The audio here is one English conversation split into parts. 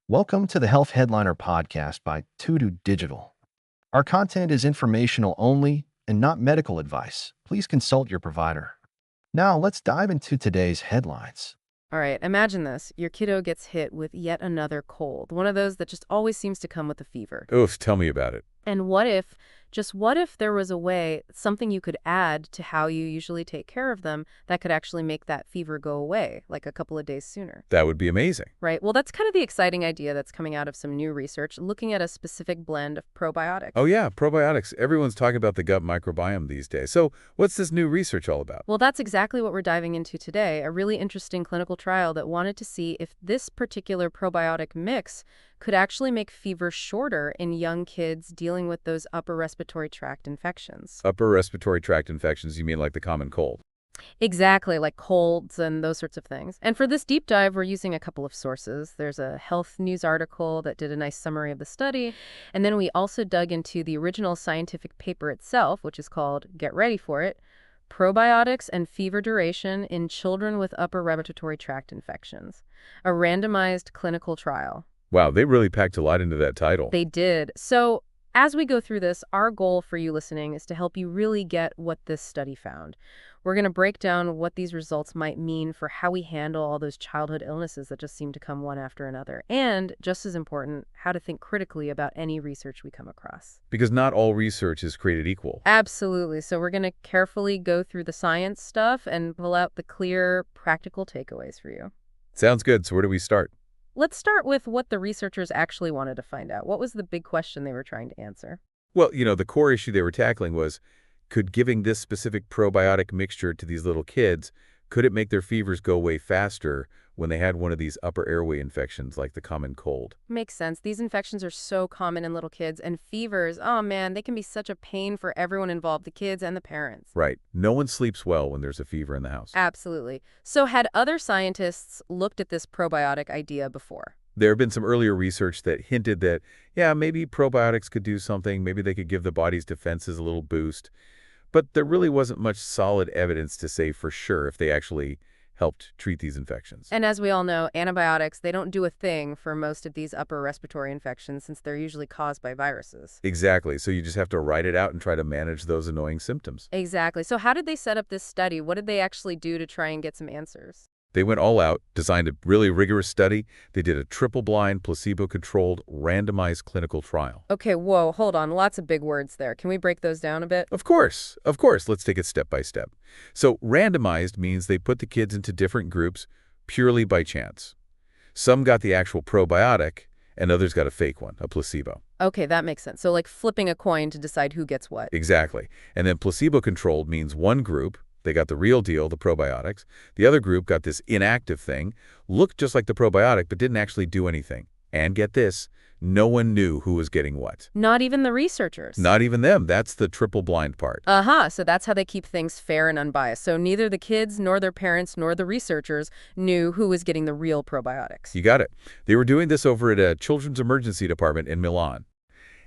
Welcome to the Health Headliner podcast by Tudu Digital. Our content is informational only and not medical advice. Please consult your provider. Now, let's dive into today's headlines. All right, imagine this. Your kiddo gets hit with yet another cold, one of those that just always seems to come with a fever. Oof, tell me about it. And what if there was a way, something you could add to how you usually take care of them that could actually make that fever go away, like a couple of days sooner? That would be amazing. Right? Well, that's kind of the exciting idea that's coming out of some new research looking at a specific blend of probiotics. Oh yeah, probiotics. Everyone's talking about the gut microbiome these days. So what's this new research all about? Well, that's exactly what we're diving into today, a really interesting clinical trial that wanted to see if this particular probiotic mix could actually make fever shorter in young kids dealing with those upper respiratory tract infections. Upper respiratory tract infections, you mean like the common cold? Exactly, like colds and those sorts of things. And for this deep dive, we're using a couple of sources. There's a health news article that did a nice summary of the study. And then we also dug into the original scientific paper itself, which is called, get ready for it, Probiotics and Fever Duration in Children with Upper Respiratory Tract Infections, a randomized clinical trial. Wow, they really packed a lot into that title. They did. So as we go through this, our goal for you listening is to help you really get what this study found. We're going to break down what these results might mean for how we handle all those childhood illnesses that just seem to come one after another. And, just as important, how to think critically about any research we come across. Because not all research is created equal. Absolutely. So we're going to carefully go through the science stuff and pull out the clear, practical takeaways for you. Sounds good. So where do we start? Let's start with what the researchers actually wanted to find out. What was the big question they were trying to answer? Well, the core issue they were tackling was, could giving this specific probiotic mixture to these little kids, could it make their fevers go away faster when they had one of these upper airway infections like the common cold? Makes sense. These infections are so common in little kids, and fevers, oh man, they can be such a pain for everyone involved, the kids and the parents. Right. No one sleeps well when there's a fever in the house. Absolutely. So had other scientists looked at this probiotic idea before? There have been some earlier research that hinted that, yeah, maybe probiotics could do something. Maybe they could give the body's defenses a little boost. But there really wasn't much solid evidence to say for sure if they actually helped treat these infections. And as we all know, antibiotics, they don't do a thing for most of these upper respiratory infections since they're usually caused by viruses. Exactly. So you just have to ride it out and try to manage those annoying symptoms. Exactly. So how did they set up this study? What did they actually do to try and get some answers? They went all out, designed a really rigorous study. They did a triple-blind, placebo-controlled, randomized clinical trial. Okay, whoa, hold on. Lots of big words there. Can we break those down a bit? Of course. Of course. Let's take it step by step. So randomized means they put the kids into different groups purely by chance. Some got the actual probiotic, and others got a fake one, a placebo. Okay, that makes sense. So like flipping a coin to decide who gets what. Exactly. And then placebo-controlled means one group, they got the real deal, the probiotics. The other group got this inactive thing, looked just like the probiotic, but didn't actually do anything. And get this, no one knew who was getting what. Not even the researchers. Not even them. That's the triple blind part. So that's how they keep things fair and unbiased. So neither the kids, nor their parents, nor the researchers knew who was getting the real probiotics. You got it. They were doing this over at a children's emergency department in Milan.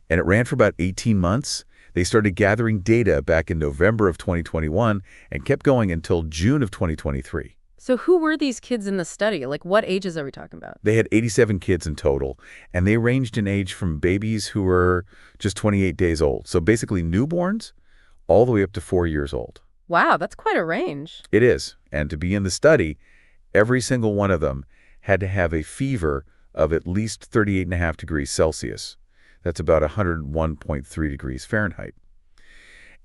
And it ran for about 18 months. They started gathering data back in November of 2021 and kept going until June of 2023. So who were these kids in the study? Like what ages are we talking about? They had 87 kids in total, and they ranged in age from babies who were just 28 days old, so basically newborns, all the way up to 4 years old. Wow, that's quite a range. It is. And to be in the study, every single one of them had to have a fever of at least 38.5 degrees Celsius. That's about 101.3 degrees Fahrenheit.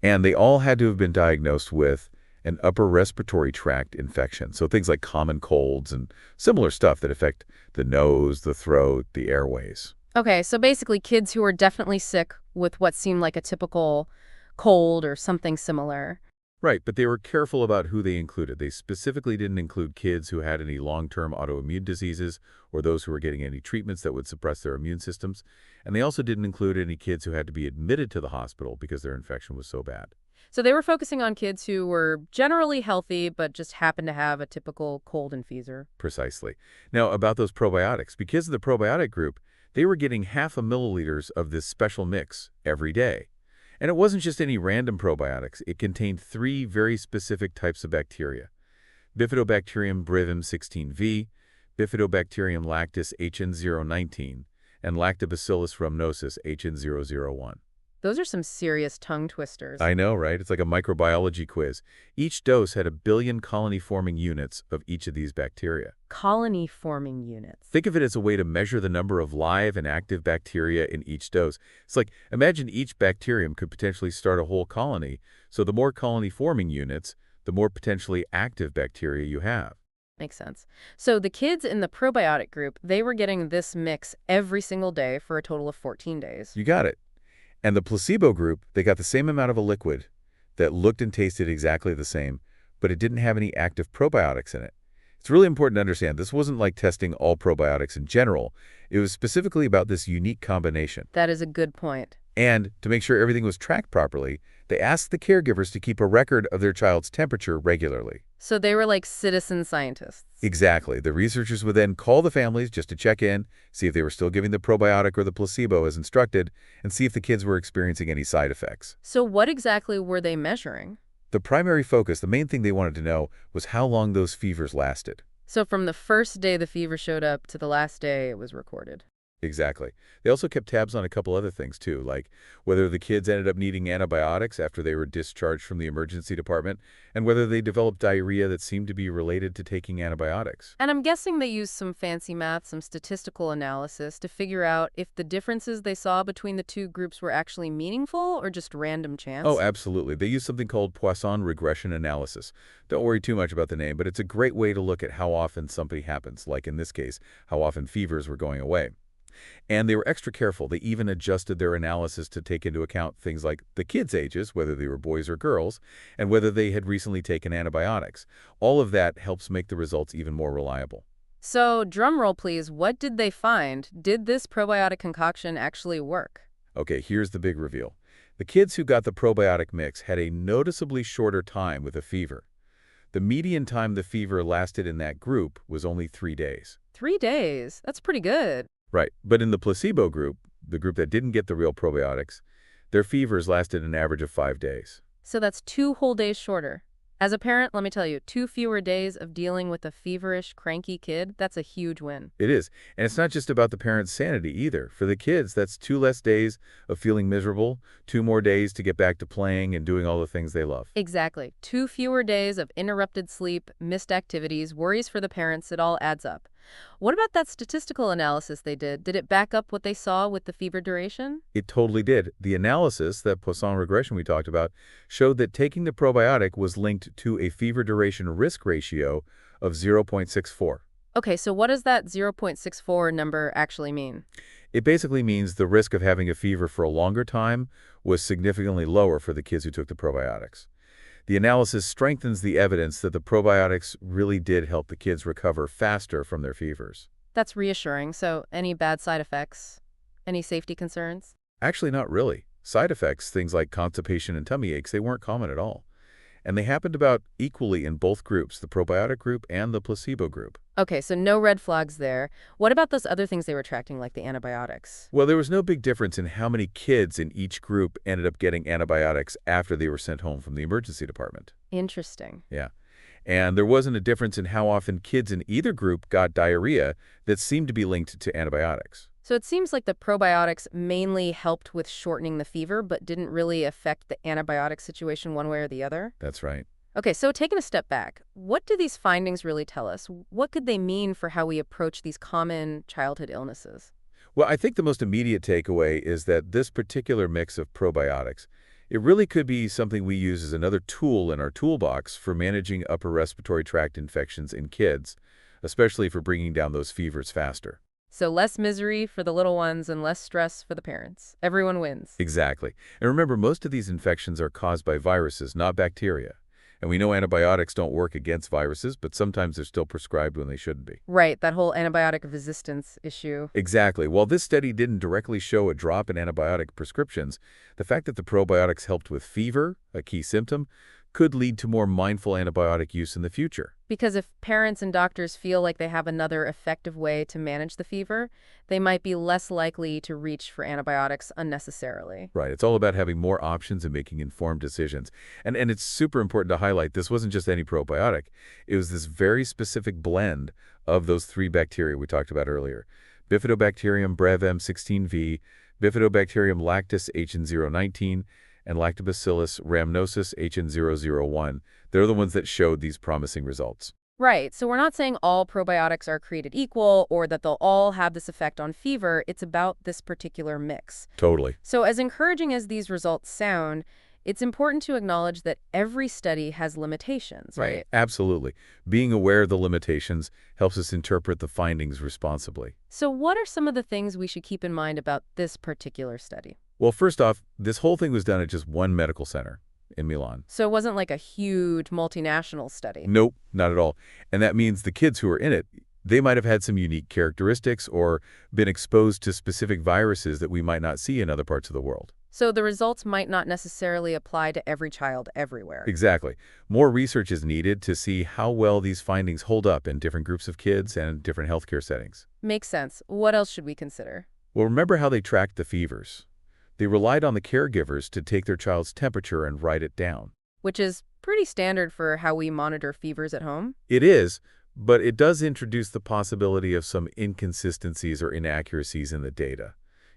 And they all had to have been diagnosed with an upper respiratory tract infection. So things like common colds and similar stuff that affect the nose, the throat, the airways. Okay, so basically kids who were definitely sick with what seemed like a typical cold or something similar. Right, but they were careful about who they included. They specifically didn't include kids who had any long-term autoimmune diseases or those who were getting any treatments that would suppress their immune systems. And they also didn't include any kids who had to be admitted to the hospital because their infection was so bad. So they were focusing on kids who were generally healthy but just happened to have a typical cold and fever. Precisely. Now, about those probiotics, because of the probiotic group, they were getting 0.5 milliliters of this special mix every day. And it wasn't just any random probiotics. It contained 3 very specific types of bacteria: Bifidobacterium Breeve M-16V, Bifidobacterium Lactis HN019, and Lactobacillus Rhamnosus HN001. Those are some serious tongue twisters. I know, right? It's like a microbiology quiz. Each dose had 1 billion colony-forming units of each of these bacteria. Colony-forming units. Think of it as a way to measure the number of live and active bacteria in each dose. It's like, imagine each bacterium could potentially start a whole colony, so the more colony-forming units, the more potentially active bacteria you have. Makes sense. So the kids in the probiotic group, they were getting this mix every single day for a total of 14 days. You got it. And the placebo group, they got the same amount of a liquid that looked and tasted exactly the same, but it didn't have any active probiotics in it. It's really important to understand this wasn't like testing all probiotics in general. It was specifically about this unique combination. That is a good point. And to make sure everything was tracked properly, they asked the caregivers to keep a record of their child's temperature regularly. So they were like citizen scientists. Exactly. The researchers would then call the families just to check in, see if they were still giving the probiotic or the placebo as instructed, and see if the kids were experiencing any side effects. So what exactly were they measuring? The primary focus, the main thing they wanted to know, was how long those fevers lasted. So from the first day the fever showed up to the last day it was recorded. Exactly. They also kept tabs on a couple other things, too, like whether the kids ended up needing antibiotics after they were discharged from the emergency department, and whether they developed diarrhea that seemed to be related to taking antibiotics. And I'm guessing they used some fancy math, some statistical analysis to figure out if the differences they saw between the two groups were actually meaningful or just random chance. Oh, absolutely. They used something called Poisson regression analysis. Don't worry too much about the name, but it's a great way to look at how often something happens, like in this case, how often fevers were going away. And they were extra careful. They even adjusted their analysis to take into account things like the kids' ages, whether they were boys or girls, and whether they had recently taken antibiotics. All of that helps make the results even more reliable. So, drum roll please, what did they find? Did this probiotic concoction actually work? Okay, here's the big reveal. The kids who got the probiotic mix had a noticeably shorter time with a fever. The median time the fever lasted in that group was only 3 days. 3 days? That's pretty good. Right, but in the placebo group, the group that didn't get the real probiotics, their fevers lasted an average of 5 days. So that's 2 whole days shorter. As a parent, let me tell you, 2 fewer days of dealing with a feverish, cranky kid, that's a huge win. It is. And it's not just about the parent's sanity either. For the kids, that's 2 less days of feeling miserable, 2 more days to get back to playing and doing all the things they love. Exactly. 2 fewer days of interrupted sleep, missed activities, worries for the parents, it all adds up. What about that statistical analysis they did? Did it back up what they saw with the fever duration? It totally did. The analysis, that Poisson regression we talked about, showed that taking the probiotic was linked to a fever duration risk ratio of 0.64. Okay, so what does that 0.64 number actually mean? It basically means the risk of having a fever for a longer time was significantly lower for the kids who took the probiotics. The analysis strengthens the evidence that the probiotics really did help the kids recover faster from their fevers. That's reassuring. So, any bad side effects? Any safety concerns? Actually, not really. Side effects, things like constipation and tummy aches, they weren't common at all. And they happened about equally in both groups, the probiotic group and the placebo group. Okay, so no red flags there. What about those other things they were tracking, like the antibiotics? Well, there was no big difference in how many kids in each group ended up getting antibiotics after they were sent home from the emergency department. Interesting. Yeah. And there wasn't a difference in how often kids in either group got diarrhea that seemed to be linked to antibiotics. So it seems like the probiotics mainly helped with shortening the fever, but didn't really affect the antibiotic situation one way or the other? That's right. Okay, so taking a step back, what do these findings really tell us? What could they mean for how we approach these common childhood illnesses? Well, I think the most immediate takeaway is that this particular mix of probiotics, it really could be something we use as another tool in our toolbox for managing upper respiratory tract infections in kids, especially for bringing down those fevers faster. So less misery for the little ones and less stress for the parents. Everyone wins. Exactly. And remember, most of these infections are caused by viruses, not bacteria. And we know antibiotics don't work against viruses, but sometimes they're still prescribed when they shouldn't be. Right, that whole antibiotic resistance issue. Exactly. While this study didn't directly show a drop in antibiotic prescriptions, the fact that the probiotics helped with fever, a key symptom, could lead to more mindful antibiotic use in the future. Because if parents and doctors feel like they have another effective way to manage the fever, they might be less likely to reach for antibiotics unnecessarily. Right. It's all about having more options and making informed decisions. And it's super important to highlight this wasn't just any probiotic. It was this very specific blend of those 3 bacteria we talked about earlier. Bifidobacterium Breeve M-16V, Bifidobacterium Lactis HN019, and Lactobacillus Rhamnosus HN001. They're the ones that showed these promising results. Right, so we're not saying all probiotics are created equal or that they'll all have this effect on fever. It's about this particular mix. Totally. So as encouraging as these results sound, it's important to acknowledge that every study has limitations, right? Absolutely. Being aware of the limitations helps us interpret the findings responsibly. So what are some of the things we should keep in mind about this particular study? Well, first off, this whole thing was done at just one medical center in Milan. So it wasn't like a huge multinational study. Nope, not at all. And that means the kids who were in it, they might have had some unique characteristics or been exposed to specific viruses that we might not see in other parts of the world. So the results might not necessarily apply to every child everywhere. Exactly. More research is needed to see how well these findings hold up in different groups of kids and different healthcare settings. Makes sense. What else should we consider? Well, remember how they tracked the fevers. They relied on the caregivers to take their child's temperature and write it down. Which is pretty standard for how we monitor fevers at home. It is, but it does introduce the possibility of some inconsistencies or inaccuracies in the data.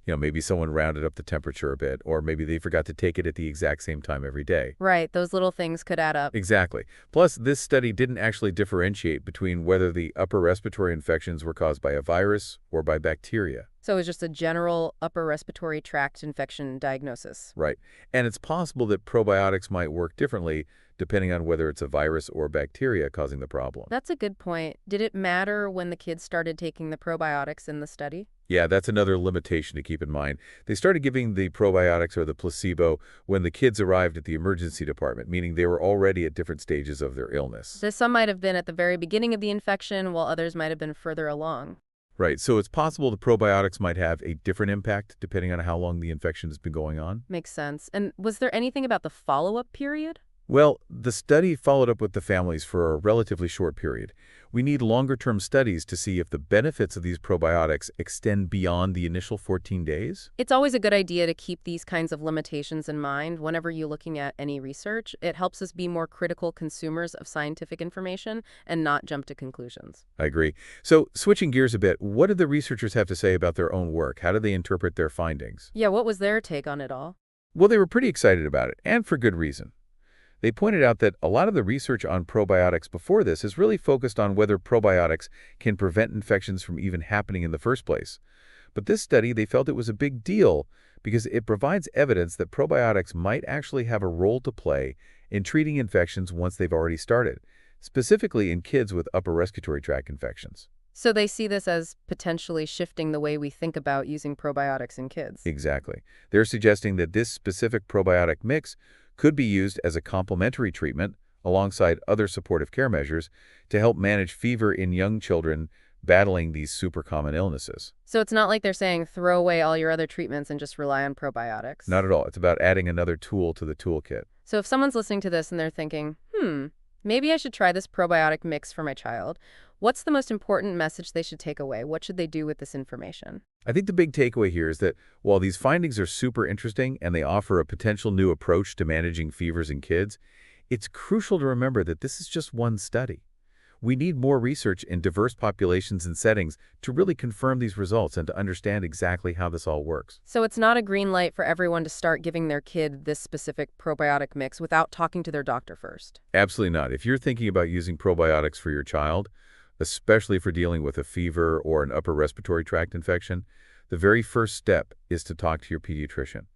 Maybe someone rounded up the temperature a bit, or maybe they forgot to take it at the exact same time every day. Right, those little things could add up. Exactly. Plus, this study didn't actually differentiate between whether the upper respiratory infections were caused by a virus or by bacteria. So it was just a general upper respiratory tract infection diagnosis. Right. And it's possible that probiotics might work differently depending on whether it's a virus or bacteria causing the problem. That's a good point. Did it matter when the kids started taking the probiotics in the study? Yeah, that's another limitation to keep in mind. They started giving the probiotics or the placebo when the kids arrived at the emergency department, meaning they were already at different stages of their illness. So some might have been at the very beginning of the infection, while others might have been further along. Right, so it's possible the probiotics might have a different impact depending on how long the infection has been going on. Makes sense. And was there anything about the follow-up period? Well, the study followed up with the families for a relatively short period. We need longer-term studies to see if the benefits of these probiotics extend beyond the initial 14 days. It's always a good idea to keep these kinds of limitations in mind whenever you're looking at any research. It helps us be more critical consumers of scientific information and not jump to conclusions. I agree. So, switching gears a bit, what did the researchers have to say about their own work? How did they interpret their findings? Yeah, what was their take on it all? Well, they were pretty excited about it, and for good reason. They pointed out that a lot of the research on probiotics before this is really focused on whether probiotics can prevent infections from even happening in the first place. But this study, they felt it was a big deal because it provides evidence that probiotics might actually have a role to play in treating infections once they've already started, specifically in kids with upper respiratory tract infections. So they see this as potentially shifting the way we think about using probiotics in kids. Exactly. They're suggesting that this specific probiotic mix could be used as a complementary treatment alongside other supportive care measures to help manage fever in young children battling these super common illnesses. So it's not like they're saying throw away all your other treatments and just rely on probiotics. Not at all. It's about adding another tool to the toolkit. So if someone's listening to this and they're thinking, maybe I should try this probiotic mix for my child, what's the most important message they should take away? What should they do with this information? I think the big takeaway here is that while these findings are super interesting and they offer a potential new approach to managing fevers in kids, it's crucial to remember that this is just one study. We need more research in diverse populations and settings to really confirm these results and to understand exactly how this all works. So it's not a green light for everyone to start giving their kid this specific probiotic mix without talking to their doctor first. Absolutely not. If you're thinking about using probiotics for your child, especially for dealing with a fever or an upper respiratory tract infection, the very first step is to talk to your pediatrician.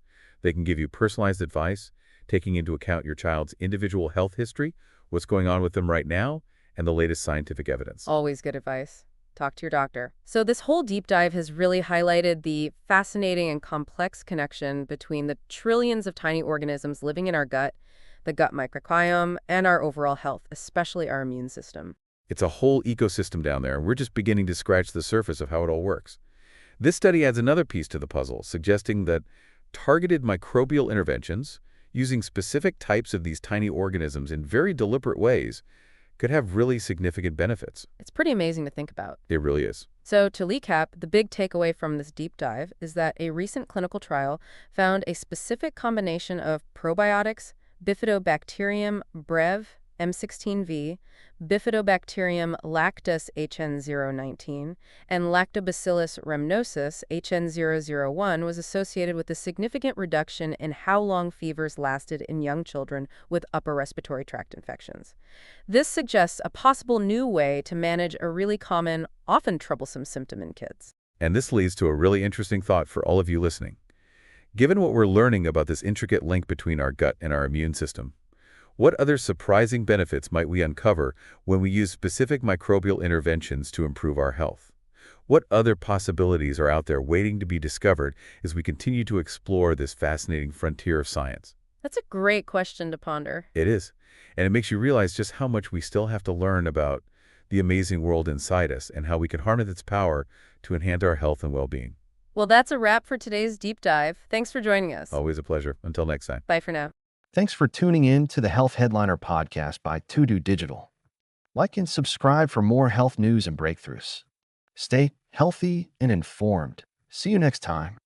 They can give you personalized advice, taking into account your child's individual health history, what's going on with them right now, and the latest scientific evidence. Always good advice. Talk to your doctor. So this whole deep dive has really highlighted the fascinating and complex connection between the trillions of tiny organisms living in our gut, the gut microbiome, and our overall health, especially our immune system. It's a whole ecosystem down there, and we're just beginning to scratch the surface of how it all works. This study adds another piece to the puzzle, suggesting that targeted microbial interventions, Using specific types of these tiny organisms in very deliberate ways could have really significant benefits. It's pretty amazing to think about. It really is. So to recap, the big takeaway from this deep dive is that a recent clinical trial found a specific combination of probiotics, Bifidobacterium Breeve M-16V, Bifidobacterium Lactis HN019, and Lactobacillus Rhamnosus HN001 was associated with a significant reduction in how long fevers lasted in young children with upper respiratory tract infections. This suggests a possible new way to manage a really common, often troublesome symptom in kids. And this leads to a really interesting thought for all of you listening. Given what we're learning about this intricate link between our gut and our immune system, what other surprising benefits might we uncover when we use specific microbial interventions to improve our health? What other possibilities are out there waiting to be discovered as we continue to explore this fascinating frontier of science? That's a great question to ponder. It is, and it makes you realize just how much we still have to learn about the amazing world inside us and how we can harness its power to enhance our health and well-being. Well, that's a wrap for today's deep dive. Thanks for joining us. Always a pleasure. Until next time. Bye for now. Thanks for tuning in to the Health Headliner podcast by To Digital. Like and subscribe for more health news and breakthroughs. Stay healthy and informed. See you next time.